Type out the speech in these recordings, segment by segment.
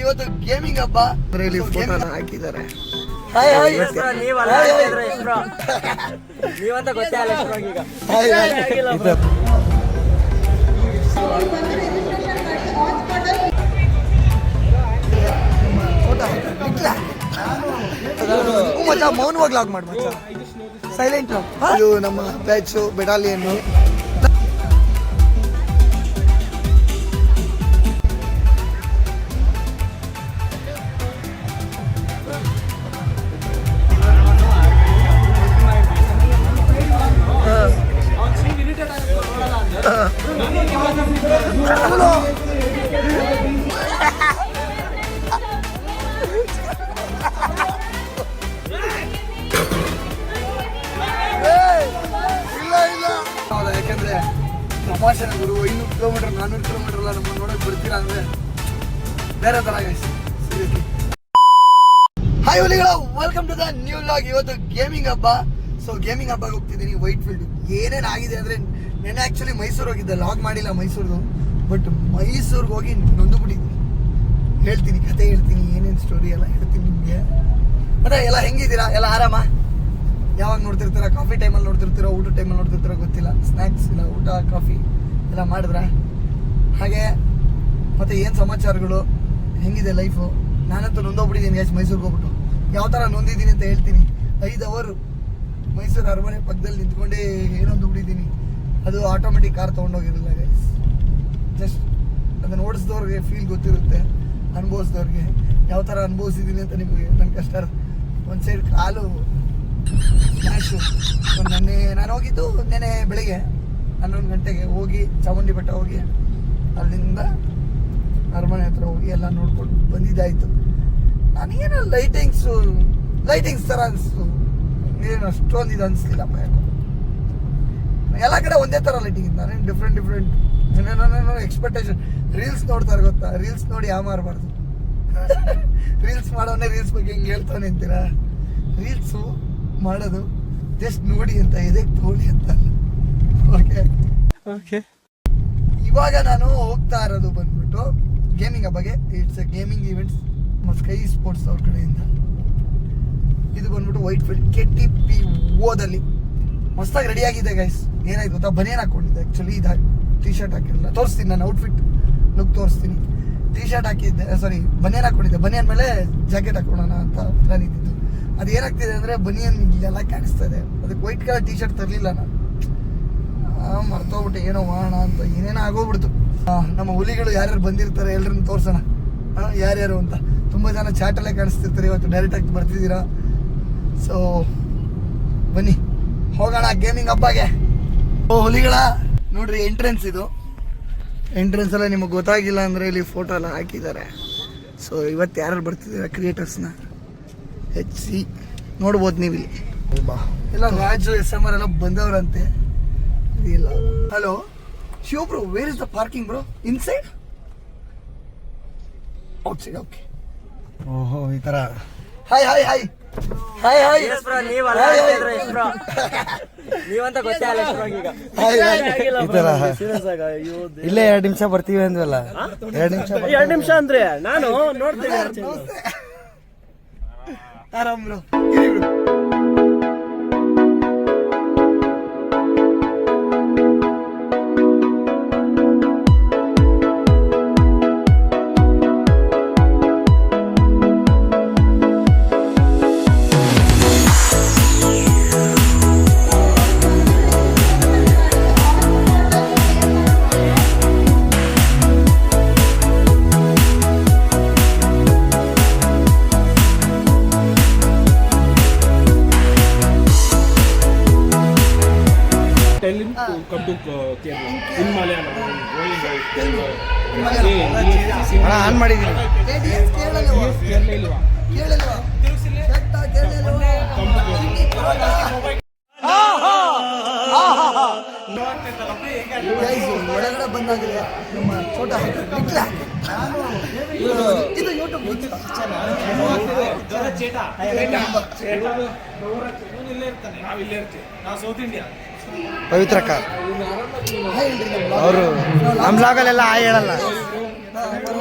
ಇವತ್ತು ಗೇಮಿಂಗ್ ಹಬ್ಬ ಫೋಟೋನ ಹಾಕಿದ್ದಾರೆ. ನೀವಂತ ಗೊತ್ತೇ ಅಲ್ಲ ಈಗ. ಮಚ್ಚ ಮೌನವಾಗಿ ಲಾಗ್ ಮಾಡಿ ಮಚ್ಚ, ಸೈಲೆಂಟ್. ಇದು ನಮ್ಮ ಬ್ಯಾಚು ಬೆಟಾಲಿಯನ್ನು. ಯಾಕಂದ್ರೆ ತಮಾಷೆನ ಗುರು, 500 ಕಿಲೋಮೀಟರ್ 400 ಕಿಲೋಮೀಟರ್ ಎಲ್ಲ ನಮ್ಮನ್ನು ನೋಡಕ್ ಬರ್ತೀರಾ ಅಂದ್ರೆ ಬೇರೆ ತರ. ಹಾಯ್ ಹುಲಿಗಳ, welcome to the new vlog. ಇವತ್ತು ಗೇಮಿಂಗ್ ಹಬ್ಬ. ಸೊ ಗೇಮಿಂಗ್ ಹಬ್ಬಕ್ಕೆ ಹೋಗ್ತಿದ್ದೀನಿ ವೈಟ್ ಫೀಲ್ಡ್. ಏನೇನಾಗಿದೆ ಅಂದ್ರೆ, ನೆನ್ನೆ ಆಕ್ಚುಲಿ ಮೈಸೂರು ಹೋಗಿದ್ದೆ, ಲಾಗ್ ಮಾಡಿಲ್ಲ ಮೈಸೂರ್ದು. ಬಟ್ ಮೈಸೂರಿಗೆ ಹೋಗಿ ನೊಂದುಬಿಟ್ಟಿದ್ದೀನಿ. ಹೇಳ್ತೀನಿ, ಕತೆ ಹೇಳ್ತೀನಿ, ಏನೇನು ಸ್ಟೋರಿ ಎಲ್ಲ ಹೇಳ್ತೀನಿ ನಿಮಗೆ. ಮತ್ತೆ ಎಲ್ಲ ಹೆಂಗಿದ್ದೀರಾ? ಎಲ್ಲ ಆರಾಮ? ಯಾವಾಗ ನೋಡ್ತಿರ್ತೀರ? ಕಾಫಿ ಟೈಮಲ್ಲಿ ನೋಡ್ತಿರ್ತೀರೋ, ಊಟ ಟೈಮಲ್ಲಿ ನೋಡ್ತಿರ್ತೀರೋ ಗೊತ್ತಿಲ್ಲ. ಸ್ನ್ಯಾಕ್ಸ್ ಇಲ್ಲ, ಊಟ ಕಾಫಿ ಎಲ್ಲ ಮಾಡಿದ್ರ ಹಾಗೆ. ಮತ್ತು ಏನು ಸಮಾಚಾರಗಳು, ಹೆಂಗಿದೆ ಲೈಫು? ನಾನಂತೂ ನೊಂದೋಗ್ಬಿಟ್ಟಿದ್ದೀನಿ ಗೈಸ್. ಮೈಸೂರಿಗೆ ಹೋಗ್ಬಿಟ್ಟು ಯಾವ ಥರ ನೊಂದಿದ್ದೀನಿ ಅಂತ ಹೇಳ್ತೀನಿ. 5 ಅವರ್ ಮೈಸೂರು ಅರಮನೆ ಪಕ್ಕದಲ್ಲಿ ನಿಂತ್ಕೊಂಡೇ ಏನೊಂದುಬಿಟ್ಟಿದ್ದೀನಿ. ಅದು ಆಟೋಮೆಟಿಕ್ ಕಾರ್ ತೊಗೊಂಡೋಗಿರಲಿಲ್ಲ ಗೈಸ್. ಜಸ್ಟ್ ಅದನ್ನು ಓಡಿಸಿದವ್ರಿಗೆ ಫೀಲ್ ಗೊತ್ತಿರುತ್ತೆ, ಅನುಭವಿಸಿದವ್ರಿಗೆ ಯಾವ ಥರ ಅನುಭವಿಸಿದ್ದೀನಿ ಅಂತ ನಿಮಗೆ ನನ್ನ ಕಷ್ಟ. ಒಂದು ಸೈಡ್ ಕಾಲು ಸ್ಮ್ಯಾಶು. ನೆನ್ನೆ ನಾನು ಹೋಗಿದ್ದು, ನೆನ್ನೆ ಬೆಳಿಗ್ಗೆ 11 ಗಂಟೆಗೆ ಹೋಗಿ ಚಾಮುಂಡಿ ಬೆಟ್ಟ ಹೋಗಿ ಅಲ್ಲಿಂದ ಅರಮನೆ ಹತ್ರ ಹೋಗಿ ಎಲ್ಲ ನೋಡ್ಕೊಂಡು ಬಂದಿದ್ದಾಯಿತು. ನನಗೇನು ಲೈಟಿಂಗ್ಸ್ ಥರ ಅನಿಸ್ತು, ಏನು ಅಷ್ಟೊಂದು ಇದು ಅನಿಸ್ಲಿಲ್ಲಪ್ಪ. ಯಾಕೋ ಎಲ್ಲ ಕಡೆ ಒಂದೇ ಥರ ಲೈಟಿಂಗ್ ಇತ್ತು. ನಾನೇನು ಡಿಫ್ರೆಂಟ್ ಏನೇನೋ ಎಕ್ಸ್ಪೆಕ್ಟೇಷನ್. ರೀಲ್ಸ್ ನೋಡ್ತಾರೆ ಗೊತ್ತಾ? ರೀಲ್ಸ್ ನೋಡಿ ಮಾರಬಾರ್ದು. ರೀಲ್ಸ್ ಮಾಡೋನೇ ರೀಲ್ಸ್ ಬಗ್ಗೆ ಹಿಂಗೆ ಹೇಳ್ತಾನೆ ಅಂತೀರಾ? ರೀಲ್ಸು ಮಾಡೋದು ಜಸ್ಟ್ ನೋಡಿ ಅಂತ, ಇದಕ್ಕೆ ತೋಳಿ ಅಂತ. ಓಕೆ, ಇವಾಗ ನಾನು ಹೋಗ್ತಾ ಇರೋದು ಬಂದ್ಬಿಟ್ಟು ಗೇಮಿಂಗ್ ಹಬ್ಬಗೆ. It's a gaming events sky sports ಅವ್ರ ಕಡೆಯಿಂದ. ಇದು ಬಂದ್ಬಿಟ್ಟು ವೈಟ್ ಫೀಲ್ಡ್ KTPO ಮಸ್ತಾಗಿ ರೆಡಿ ಆಗಿದೆ ಗೈಸ್. ಏನಾಯ್ತು ಗೊತ್ತಾ? ಬನಿಯನ್ ಹಾಕೊಂಡಿದ್ದೆ ಆ್ಯಕ್ಚುಲಿ. ಇದು ಟಿ ಶರ್ಟ್ ಹಾಕಿರಲಿಲ್ಲ. ತೋರಿಸ್ತೀನಿ ನಾನು ಔಟ್ಫಿಟ್ ಲುಕ್ ತೋರಿಸ್ತೀನಿ. ಟಿ ಶರ್ಟ್ ಹಾಕಿದ್ದೆ, ಸಾರಿ ಬನಿಯನ್ ಹಾಕೊಂಡಿದ್ದೆ. ಬನಿಯನ್ ಮೇಲೆ ಜಾಕೆಟ್ ಹಾಕೊಳ್ಳೋಣ ಅಂತ ಪ್ಲಾನ್ ಇದ್ದಿದ್ದು. ಅದು ಏನಾಗ್ತಿದೆ ಅಂದರೆ, ಬನಿಯನ್ ಇಲ್ಲೆಲ್ಲ ಕಾಣಿಸ್ತಾ ಇದೆ. ಅದಕ್ಕೆ ವೈಟ್ ಕಲರ್ ಟಿ ಶರ್ಟ್ ತರಲಿಲ್ಲ ನಾನು. ಮರ್ತೋಗ್ಬಿಟ್ಟೆ, ಏನೋ ಮಾಡೋಣ ಅಂತ ಏನೇನೋ ಆಗೋಗ್ಬಿಡ್ತು. ನಮ್ಮ ಹುಲಿಗಳು ಯಾರ್ಯಾರು ಬಂದಿರ್ತಾರೆ ಎಲ್ಲರನ್ನು ತೋರಿಸೋಣ, ಯಾರ್ಯಾರು ಅಂತ. ತುಂಬ ಜನ ಚಾಟಲ್ಲೇ ಕಾಣಿಸ್ತಿರ್ತಾರೆ. ಇವತ್ತು ಡೈರೆಕ್ಟಾಗಿ ಬರ್ತಿದ್ದೀರಾ. ಸೊ ಬನ್ನಿ ಹೋಗೋಣ ಗೇಮಿಂಗ್ ಹಬ್ಬಗೆ. ಹುಲಿಗಳ ನೋಡ್ರಿ, ಎಂಟ್ರೆನ್ಸ್ ಇದು. ಎಂಟ್ರೆನ್ಸ್ ಎಲ್ಲ ನಿಮಗೆ ಗೊತ್ತಾಗಿಲ್ಲ ಅಂದರೆ ಇಲ್ಲಿ ಫೋಟೋ ಎಲ್ಲ ಹಾಕಿದ್ದಾರೆ. ಸೊ ಇವತ್ತು ಯಾರು ಬರ್ತಿದ್ದೀರಾ ಕ್ರಿಯೇಟರ್ಸ್ನ HC ನೋಡ್ಬೋದು ನೀವು ಇಲ್ಲಿ. ಎಲ್ಲ ರಾಜು SMR ಎಲ್ಲ ಬಂದವರಂತೆ. ಇಲ್ಲ, hello Shiva bro, where is the parking bro? Inside, outside? Okay. ಓಹೋ, ಈ ಥರ. Hi hi hi hi hi. ನೀವಂತ ಗೊತ್ತೇ ಅಲ್ಲ ಈಗ. ಇಲ್ಲೇ 2 ನಿಮಿಷ ಬರ್ತೀವಿ ಅಂದ್ವಲ್ಲ. 2 ನಿಮಿಷ ಅಂದ್ರೆ ನಾನು ನೋಡ್ತೀನಿ. ಆರಾಮ್ bro. Tell him to come to Kerala. In Malayalam. On ಮಾಡಿದ್ದೀನಿ. ಒಳಗಡೆ ಬಂದಾಗಿದೆ ನಮ್ಮ ಛೋಟ ಇದು ಯೂಟ್ಯೂಬ್ ಪವಿತ್ರಕ್ಕ ಅವರು ನಮ್ಮ ಬ್ಲಾಗಲ್ಲೆಲ್ಲ ಹೇಳಲ್ಲ.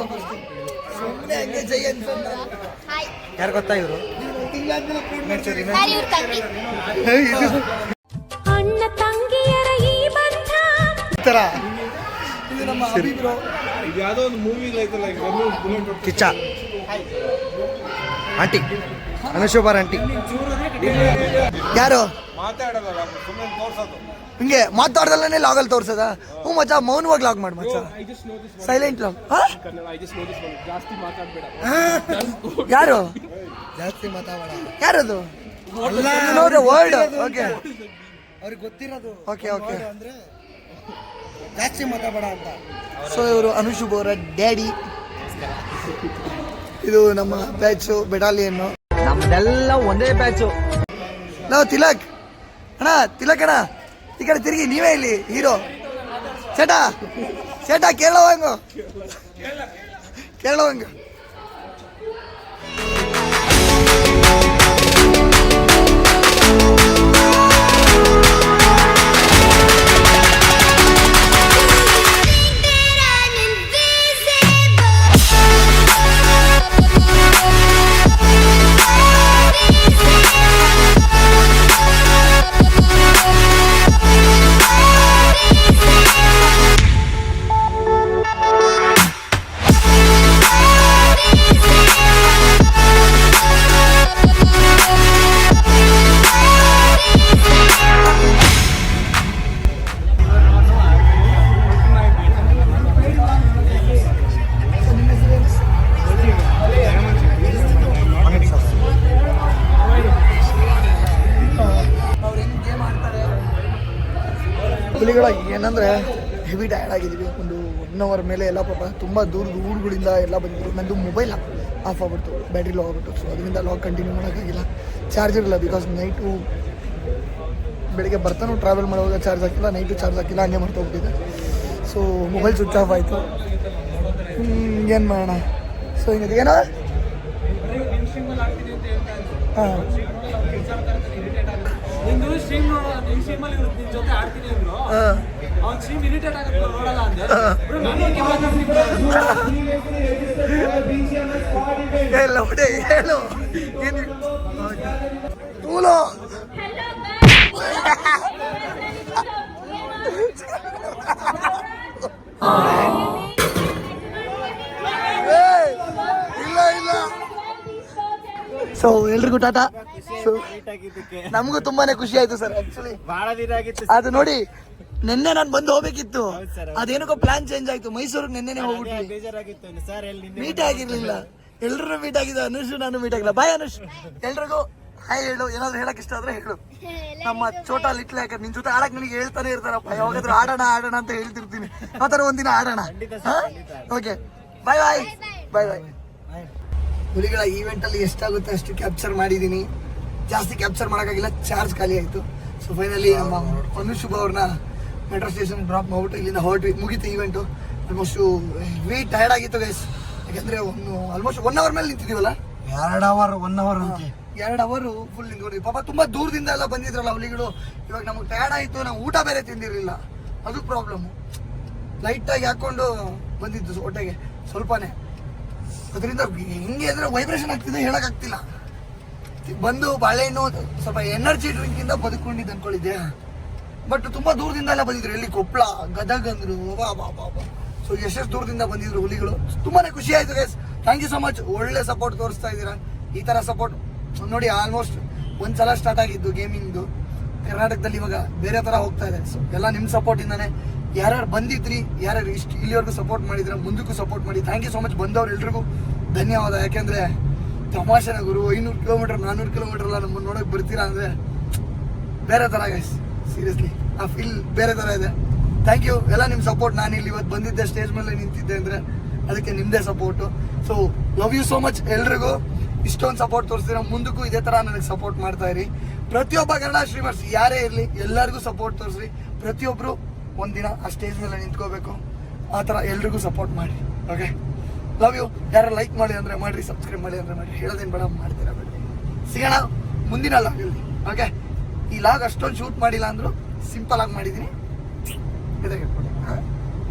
ಸುಮ್ಮನೆ ಹಂಗೆ ಜೈ ಅನ್ಸಲ್ಲ. ಯಾರು ಗೊತ್ತಾ ಇವರು? ಅಣ್ಣ ತಂಗಿಯರ ಈ ಬಂಧ ಇದು ನಮ್ಮ ಅಭಿಬ್ರೋ. ಇದು ಯಾವುದೋ ಒಂದು ಮೂವಿ ಐತಲ್ಲ, ಈಗ ಬುಲೆಟ್ ಕಿಚ್ಚ ಆಂಟಿ, ಅನುಶೋಭಾರ್ ಆಂಟಿ. ಯಾರು ಮಾತಾಡೋದಲ್ಲ, ಸುಮ್ಮನೆ ತೋರ್ಸೋದು. ಹಿಂಗೆ ಮಾತಾಡ್ದಲ್ಲೇ ಲಾಗಲ್ಲಿ ತೋರ್ಸದ? ಹ್ಞೂ ಮಚ್ಚ, ಮೌನವಾಗಿ ಲಾಗ್ ಮಾಡಿ ಮಚ್ಚ, I just know this one. Silent log. Kannada, I just know this one. ಜಾಸ್ತಿ ಮಾತಾಡ್ಬೇಡ. ಯಾರು ಜಾಸ್ತಿ ಮಾತಾಡ? ಯಾರದು? ವರ್ಡ್. ಓಕೆ, ಅವ್ರಿಗೆ ಗೊತ್ತಿರೋದು ಓಕೆ ಓಕೆ. ಅಂದ್ರೆ ಜಾಸ್ತಿ ಮಾತಾಡಬೇಡ ಅಂತ. ಸೊ ಇವರು ಅನುಶುಭ್ ಅವರ ಡ್ಯಾಡಿ. ಇದು ನಮ್ಮ ಬ್ಯಾಚು ಬೆಟಾಲಿಯನ್ನು. ನಮ್ದೆಲ್ಲ ಒಂದೇ ಬ್ಯಾಚು. ನಾವು ತಿಲಕ್ ಅಣ್ಣ, ತಿಲಕ್ ಅಣ್ಣ ಈ ಕಡೆ ತಿರುಗಿ, ನೀವೇ ಇಲ್ಲಿ ಹೀರೋ. ಸೇಟಾ ಸೇಟಾ ಕೇಳೋವಂಗ ಕೇಳೋವಂಗ. ಹುಲಿಗಳ ಏನಂದರೆ ಹೆವಿ ಟಯರ್ಡ್ ಆಗಿದ್ದೀವಿ. ಒಂದು 1 ಅವರ್ ಮೇಲೆ ಎಲ್ಲ ಪಾಪ ತುಂಬ ದೂರದ ಊರುಗಳಿಂದ ಎಲ್ಲ ಬಂದಿದ್ರು. ನಂದು ಮೊಬೈಲ್ ಆಫ್ ಆಗ್ಬಿಡ್ತು, ಬ್ಯಾಟ್ರಿ ಲೋ ಆಗ್ಬಿಟ್ಟು. ಸೊ ಅದರಿಂದ ಲಾಗ್ ಕಂಟಿನ್ಯೂ ಮಾಡೋಕ್ಕಾಗಿಲ್ಲ. ಚಾರ್ಜ್ ಇರಲಿಲ್ಲ, ಬಿಕಾಸ್ ನೈಟು ಬೆಳಿಗ್ಗೆ ಬರ್ತಾನೂ ಟ್ರಾವೆಲ್ ಮಾಡುವಾಗ ಚಾರ್ಜ್ ಹಾಕಿಲ್ಲ, ನೈಟು ಚಾರ್ಜ್ ಹಾಕಿಲ್ಲ, ಹಂಗೆ ಮರ್ತೋಗ್ಬಿಟ್ಟಿದೆ. ಸೊ ಮೊಬೈಲ್ ಸ್ವಿಚ್ ಆಫ್ ಆಯಿತು. ಏನು ಮಾಡೋಣ? ಸೊ ಹಿಂಗೆ ಏನೋ ಹಾಂ ನಿಂದು ಸ್ಟ್ರೀಮ್ ನಿನ್ ಸ್ಟ್ರೀಮಲ್ಲಿ ನಿನ್ ಜೊತೆ ಆಡ್ತೀನಿ ಅಂದ್ರು. ಅವ್ನ್ ಸ್ಟ್ರೀಮ್ ಇರಿಟೇಟ್ ಆಗುತ್ತೆ ನೋಡಲ್ಲ ಅಂದೆ. ಹೇಳು ಬಿಡಿ, ಹೇಳು ಏನು ತೂಲು. ಇಲ್ಲ ಇಲ್ಲ. ಸೊ ಎಲ್ರಿಗೂ ಟಾಟಾ. ಸೊ ನಮಗೂ ತುಂಬಾನೇ ಖುಷಿ ಆಯ್ತು ಸರ್. ಆಕ್ಚುಲಿ ಬಹಳ ದಿನ ಆಗಿತ್ತು. ಅದು ನೋಡಿ, ನಿನ್ನೆ ನಾನು ಬಂದು ಹೋಗ್ಬೇಕಿತ್ತು, ಅದೇನಕ್ಕೋ ಪ್ಲಾನ್ ಚೇಂಜ್ ಆಯ್ತು. ಮೈಸೂರಿಗೆ ನಿನ್ನೆನೆ ಹೋಗ್ಬಿಟ್ವಿ, ಬೇಜಾರಾಗಿತ್ತು ಸರ್. ಮೀಟ್ ಆಗಿರ್ಲಿಲ್ಲ. ಎಲ್ರು ಮೀಟ್ ಆಗಿದ್ದು, ಅನುಷ್ ನಾನು ಮೀಟ್ ಆಗಿಲ್ಲ. ಬಾಯ್ ಅನುಷ್, ಎಲ್ರಿಗೂ ಹಾಯ್ ಹೇಳು. ಏನಾದ್ರು ಹೇಳಕ್ ಇಷ್ಟ ಆದ್ರೆ ಹೇಳು. ನಮ್ಮ ಚೋಟಾ ಲಿಟ್ಲ್ ಯಾಕಂದ್ರೆ ನಿನ್ ಜೊತೆ ಆಡಕ್ ನನಗೆ ಹೇಳ್ತಾನೆ ಇರ್ತಾರಪ್ಪ, ಯಾವಾಗಾದ್ರೂ ಆಡೋಣ ಆಡೋಣ ಅಂತ ಹೇಳ್ತಿರ್ತೀನಿ. ಆ ಥರ ಒಂದಿನ ಆಡೋಣ. ಓಕೆ, ಬಾಯ್ ಬಾಯ್ ಬಾಯ್ ಬಾಯ್. ಹುಲಿಗಳ ಈವೆಂಟ್ ಅಲ್ಲಿ ಎಷ್ಟಾಗುತ್ತೆ ಅಷ್ಟು ಕ್ಯಾಪ್ಚರ್ ಮಾಡಿದ್ದೀನಿ. ಜಾಸ್ತಿ ಕ್ಯಾಪ್ಚರ್ ಮಾಡೋಕ್ಕಾಗಿಲ್ಲ, ಚಾರ್ಜ್ ಖಾಲಿ ಆಯಿತು. ಸೊ ಫೈನಲಿ ನಮ್ಮ ಅನುಶುಭ ಅವ್ರನ್ನ ಮೆಟ್ರೋ ಸ್ಟೇಷನ್ ಡ್ರಾಪ್ ಮಾಡ್ಬಿಟ್ಟು ಇಲ್ಲಿಂದ ಹೊರಟ್ವಿ. ಮುಗೀತು ಈವೆಂಟು. ಆಲ್ಮೋಸ್ಟು ಹೆವಿ ಟಯರ್ಡ್ ಆಗಿತ್ತು ಗೈಸ್. ಯಾಕಂದರೆ ಆಲ್ಮೋಸ್ಟ್ 1 ಅವರ್ ಮೇಲೆ ನಿಂತಿದ್ದೀವಲ್ಲ. 2 ಅವರ್ 1 ಅವರ್ ಅಂತ 2 ಅವರು ಫುಲ್ ನಿಂತ್ಕೊಂಡು ಪಾಪ ತುಂಬ ದೂರದಿಂದ ಎಲ್ಲ ಬಂದಿದ್ರಲ್ಲ ಹುಲಿಗಳು. ಇವಾಗ ನಮಗೆ ಟಯರ್ಡ್ ಆಯಿತು, ನಾವು ಊಟ ಬೇರೆ ತಿಂದಿರಲಿಲ್ಲ, ಅದು ಪ್ರಾಬ್ಲಮ್ಮು. ಲೈಟಾಗಿ ಹಾಕ್ಕೊಂಡು ಬಂದಿದ್ದು ಹೊಟ್ಟೆಗೆ ಸ್ವಲ್ಪನೇ. ಅದರಿಂದ ಹೆಂಗೆ ಅಂದರೆ ವೈಬ್ರೇಷನ್ ಆಗ್ತಿದೆ, ಹೇಳೋಕ್ಕಾಗ್ತಿಲ್ಲ. ಬಂದು ಬಾಳೆಹಣ್ಣು ಸ್ವಲ್ಪ ಎನರ್ಜಿ ಡ್ರಿಂಕಿಂದ ಬದುಕೊಂಡಿದ್ದು ಅಂದ್ಕೊಂಡಿದ್ದೆ. ಬಟ್ ತುಂಬ ದೂರದಿಂದ ಎಲ್ಲ ಬಂದಿದ್ರು. ಎಲ್ಲಿ ಕೊಪ್ಪಳ, ಗದಗ ಅಂದರು, ಬಾಬಾ. ಸೊ ಎಷ್ಟೆಷ್ಟು ದೂರದಿಂದ ಬಂದಿದ್ರು ಹುಲಿಗಳು. ತುಂಬಾ ಖುಷಿ ಆಯಿತು guys. Thank you so much. ಒಳ್ಳೆ ಸಪೋರ್ಟ್ ತೋರಿಸ್ತಾ ಇದ್ದೀರಾ. ಈ ಥರ ಸಪೋರ್ಟ್ ನೋಡಿ, ಆಲ್ಮೋಸ್ಟ್ ಒಂದ್ಸಲ ಸ್ಟಾರ್ಟ್ ಆಗಿದ್ದು ಗೇಮಿಂಗ್ದು ಕರ್ನಾಟಕದಲ್ಲಿ, ಇವಾಗ ಬೇರೆ ಥರ ಹೋಗ್ತಾ ಇದೆ. ಸೊ ಎಲ್ಲ ನಿಮ್ಮ ಸಪೋರ್ಟಿಂದಾನೆ. ಯಾರ್ಯಾರು ಬಂದಿದ್ರಿ, ಯಾರ್ಯಾರು ಇಲ್ಲಿವರೆಗೂ ಸಪೋರ್ಟ್ ಮಾಡಿದ್ರೆ, ಮುಂದಕ್ಕೂ ಸಪೋರ್ಟ್ ಮಾಡಿ. Thank you so much. ಬಂದವ್ರು ಎಲ್ರಿಗೂ ಧನ್ಯವಾದ. ಯಾಕೆಂದರೆ ತಮಾಷೆನ ಗುರು, 500 ಕಿಲೋಮೀಟರ್ 400 ಕಿಲೋಮೀಟರ್ ಎಲ್ಲ ನಮ್ಮನ್ನು ನೋಡೋಕೆ ಬರ್ತೀರಾ ಅಂದರೆ ಬೇರೆ ಥರ ಗೈಸ್. ಸೀರಿಯಸ್ಲಿ ಆ ಫೀಲ್ ಬೇರೆ ಥರ ಇದೆ. ಥ್ಯಾಂಕ್ ಯು ಎಲ್ಲ ನಿಮ್ಮ ಸಪೋರ್ಟ್. ನಾನು ಇಲ್ಲಿ ಇವತ್ತು ಬಂದಿದ್ದೆ, ಸ್ಟೇಜ್ ಮೇಲೆ ನಿಂತಿದ್ದೆ ಅಂದರೆ ಅದಕ್ಕೆ ನಿಮ್ಮದೇ support. So love you so much ಎಲ್ರಿಗೂ. ಇಷ್ಟೊಂದು ಸಪೋರ್ಟ್ ತೋರಿಸ್ತೀರಾ, ಮುಂದಕ್ಕೂ ಇದೇ ಥರ ನನಗೆ ಸಪೋರ್ಟ್ ಮಾಡ್ತಾ ಇರಿ. ಪ್ರತಿಯೊಬ್ಬ ಕನ್ನಡ ಸ್ಟ್ರೀಮರ್ಸ್ ಯಾರೇ ಇರಲಿ, ಎಲ್ಲರಿಗೂ ಸಪೋರ್ಟ್ ತೋರಿಸ್ರಿ. ಪ್ರತಿಯೊಬ್ಬರು ಒಂದಿನ ಆ ಸ್ಟೇಜ್ ಮೇಲೆ ನಿಂತ್ಕೋಬೇಕು. ಆ ಥರ ಎಲ್ರಿಗೂ ಸಪೋರ್ಟ್ ಮಾಡಿ. Okay, love you. ಯಾರು ಲೈಕ್ ಮಾಡಿ ಅಂದರೆ ಮಾಡಿರಿ, ಸಬ್ಸ್ಕ್ರೈಬ್ ಮಾಡಿ ಅಂದರೆ ಮಾಡಿ. ಹೇಳೋದೇನು ಬೇಡ, ಮಾಡ್ತೀರಾ ಬೇಡ. ಸಿಗೋಣ ಮುಂದಿನ ಲಾಗಲ್ಲಿ. ಓಕೆ, ಈ ಲಾಗ್ ಅಷ್ಟೊಂದು ಶೂಟ್ ಮಾಡಿಲ್ಲ ಅಂದರೂ ಸಿಂಪಲ್ ಆಗಿ ಮಾಡಿದ್ದೀನಿ.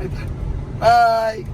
ಆಯ್ತಾ, ಬಾಯ್.